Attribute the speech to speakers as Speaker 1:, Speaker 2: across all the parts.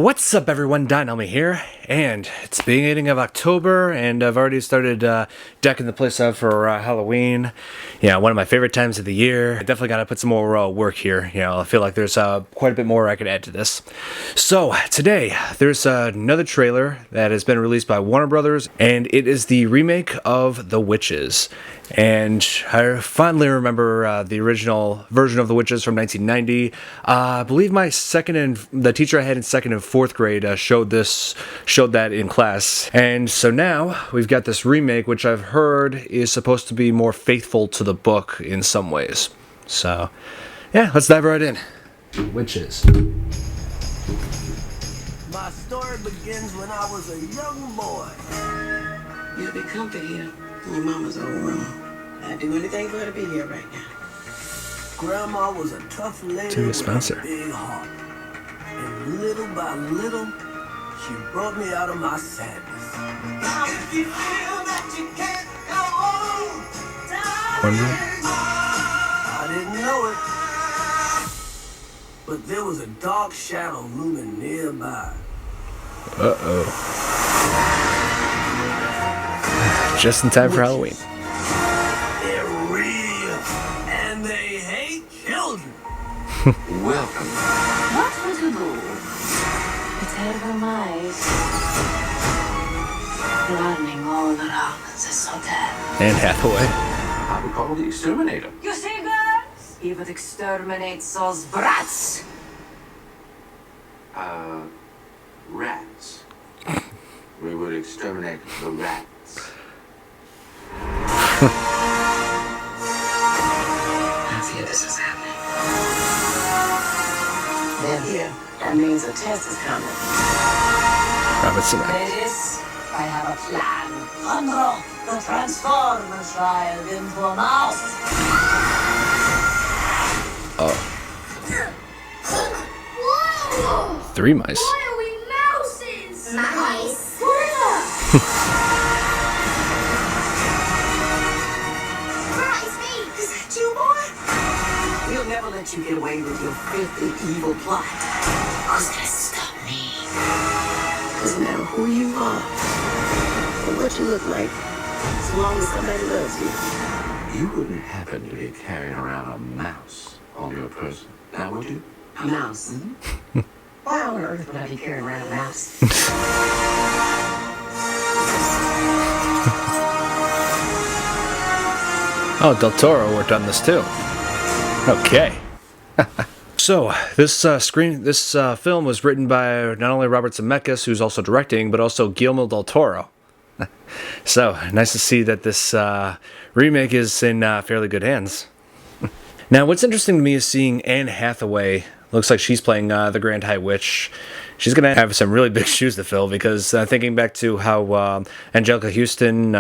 Speaker 1: What's up everyone, Elmi here, and it's the beginning of October, and I've already started decking the place out for Halloween. Yeah, one of my favorite times of the year. I definitely gotta put some more work here. I feel like there's quite a bit more I could add to this. So, today, there's another trailer that has been released by Warner Brothers, and it is the remake of The Witches. And I fondly remember the original version of The Witches from 1990. I believe the teacher I had in second and fourth grade showed that in class. And so now we've got this remake, which I've heard is supposed to be more faithful to the book in some ways. So, yeah, let's dive right in. Witches.
Speaker 2: My story begins when I was a young boy.
Speaker 3: You'll be comfy here in your mama's old room. I'd do anything for her to be here right now.
Speaker 2: Grandma was a tough lady
Speaker 1: To a
Speaker 2: with
Speaker 1: sponsor.
Speaker 2: a big heart. And little by little, she brought me out of my sadness. Now if you feel that you can't go on, I didn't know it. But there was a dark shadow looming nearby.
Speaker 1: Uh-oh. Just in time for Halloween.
Speaker 2: They're real, and they hate children.
Speaker 3: Welcome.
Speaker 4: What would you do? Terrible mice. Running all around the hotel.
Speaker 1: Anne Hathaway.
Speaker 3: I would call the exterminator.
Speaker 4: You see, girls? He would exterminate those brats.
Speaker 3: Rats. We would exterminate the rats. I fear this is happening. They're here. That means a test is coming.
Speaker 1: Robert Zemeckis.
Speaker 4: Ladies, I have a plan. Andro, to transform a child into a mouse.
Speaker 1: Oh.
Speaker 5: Whoa!
Speaker 1: 3 mice.
Speaker 5: Why are we mouses? Mice. It's me. Is that you, boy?
Speaker 3: We'll never let you get away with your filthy, evil plot.
Speaker 4: Who's gonna stop me?
Speaker 3: Doesn't matter who you are or what you look like, as long as somebody loves you. You wouldn't happen to be carrying around a mouse on your person, now would you? A mouse? Mm-hmm. Why on earth would I be carrying around a mouse?
Speaker 1: Oh, Del Toro worked on this too. Okay. So, this film was written by not only Robert Zemeckis, who's also directing, but also Guillermo del Toro. So, nice to see that this remake is in fairly good hands. Now, what's interesting to me is seeing Anne Hathaway. Looks like she's playing the Grand High Witch. She's going to have some really big shoes to fill, because thinking back to how Angelica Houston,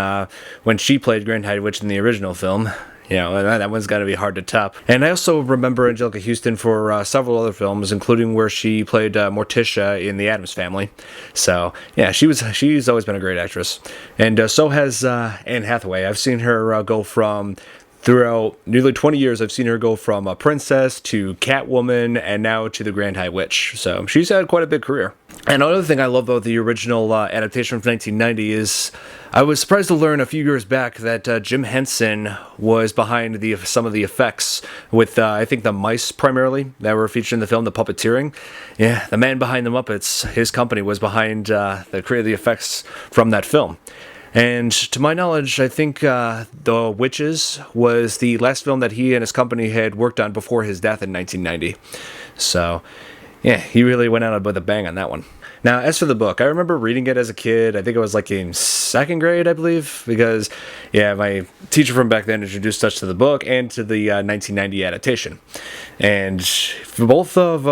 Speaker 1: when she played Grand High Witch in the original film, that one's got to be hard to top. And I also remember Angelica Houston for several other films, including where she played Morticia in The Addams Family. So, yeah, she's always been a great actress. And so has Anne Hathaway. I've seen her go from... Throughout nearly 20 years, I've seen her go from a princess to Catwoman and now to the Grand High Witch. So she's had quite a big career. And another thing I love about the original adaptation from 1990 is I was surprised to learn a few years back that Jim Henson was behind some of the effects with, I think, the mice primarily that were featured in the film, the puppeteering. Yeah, the man behind the Muppets, his company was behind the effects from that film. And to my knowledge, I think The Witches was the last film that he and his company had worked on before his death in 1990. So, yeah, he really went out with a bang on that one. Now, as for the book, I remember reading it as a kid. I think it was like in second grade, I believe, because, yeah, my teacher from back then introduced us to the book and to the 1990 adaptation. And for both of,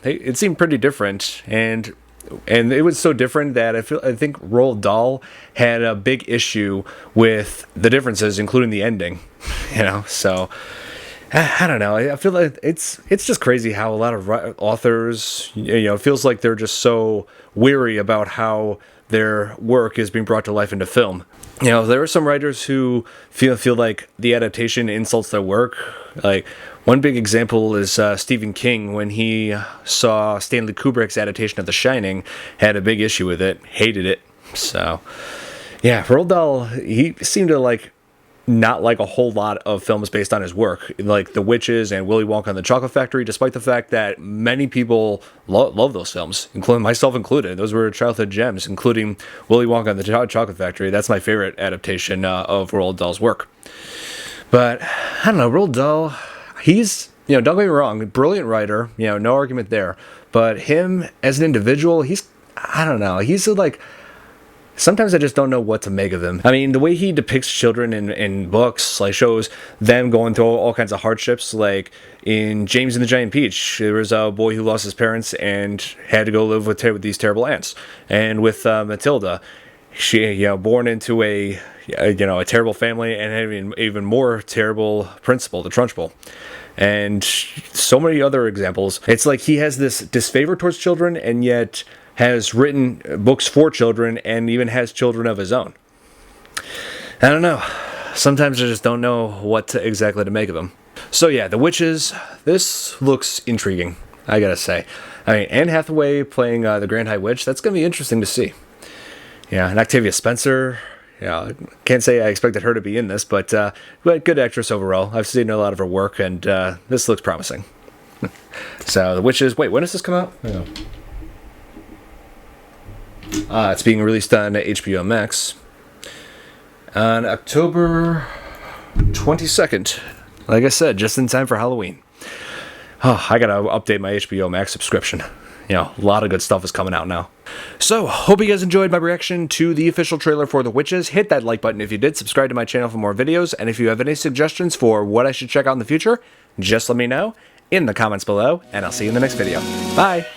Speaker 1: it seemed pretty different, and it was so different that I think Roald Dahl had a big issue with the differences, including the ending. So I don't know. I feel like it's just crazy how a lot of authors, it feels like they're just so weary about how their work is being brought to life into film. There are some writers who feel like the adaptation insults their work. Like, One big example is Stephen King, when he saw Stanley Kubrick's adaptation of The Shining, had a big issue with it, hated it. So, yeah, Roald Dahl, he seemed to not like a whole lot of films based on his work, like The Witches and Willy Wonka and the Chocolate Factory, despite the fact that many people love those films, including myself included. Those were childhood gems, including Willy Wonka and the Chocolate Factory. That's my favorite adaptation of Roald Dahl's work. But, I don't know, Roald Dahl, he's, don't get me wrong, brilliant writer, no argument there. But him as an individual, I don't know, he's sometimes I just don't know what to make of him. I mean, the way he depicts children in books, shows them going through all kinds of hardships. Like in James and the Giant Peach, there was a boy who lost his parents and had to go live with these terrible aunts. And with Matilda, she, born into a terrible family and having even more terrible principal, the Trunchbull. And so many other examples. It's like he has this disfavor towards children, and yet has written books for children and even has children of his own. I don't know. Sometimes I just don't know what exactly to make of him. So yeah, The Witches. This looks intriguing, I gotta say. I mean, Anne Hathaway playing the Grand High Witch, that's gonna be interesting to see. Yeah, and Octavia Spencer. Yeah, can't say I expected her to be in this, but good actress overall. I've seen a lot of her work, and this looks promising. So, The Witches. Wait, when does this come out? Yeah. It's being released on HBO Max on October 22nd. Like I said, just in time for Halloween. Oh, I gotta update my HBO Max subscription. A lot of good stuff is coming out now. So, hope you guys enjoyed my reaction to the official trailer for The Witches. Hit that like button if you did. Subscribe to my channel for more videos. And if you have any suggestions for what I should check out in the future, just let me know in the comments below. And I'll see you in the next video. Bye!